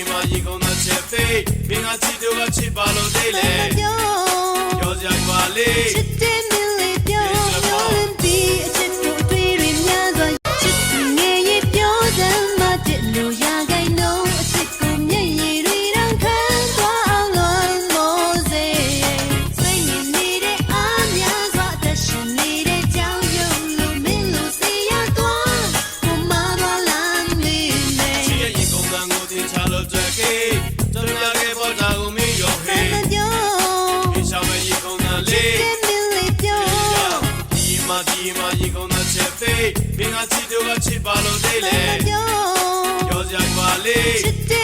မှာရေကုန်တဲ့ချက်သေးမင်းကချစ်တို့ကချစ်ပါလို့သေးလေပြောစရာပါလေချစ်တဲ့မင်းလေးပြောပြောရင်ပြီးအချစ်တို့တွေ့ရများစွာချစ်သူငယ်ရဲ့ပြောစမ်းမတဲ့လို့ရခိုင်နှုန်းအချစ်ကိုမျက်ရည်တွေတောင်ခံသွားအောင်လို့မိုးစေစိတ်နေနေတဲ့အားများစွာအသက်ရှင်နေတဲ့ကြောင်ရုံလို့မင်းလို့စေရသွားကိုမသွားလမ်းလေးနဲ့ချစ်ရဲ့ရေကုန်တဲ့ကိုတင်ချလို့ကြွယ်ကေတော်ရခဲ့ပေါ်တာကိုမင်းရောဟေးဒီချောင်းရဲ့ရေကုန်တဲ့လေးဒီမှာရေကုန်တဲ့ချက်သေးမင်းကချစ်တို့ကချစ်ပါလို့သေးလေပြောစရာပါလေ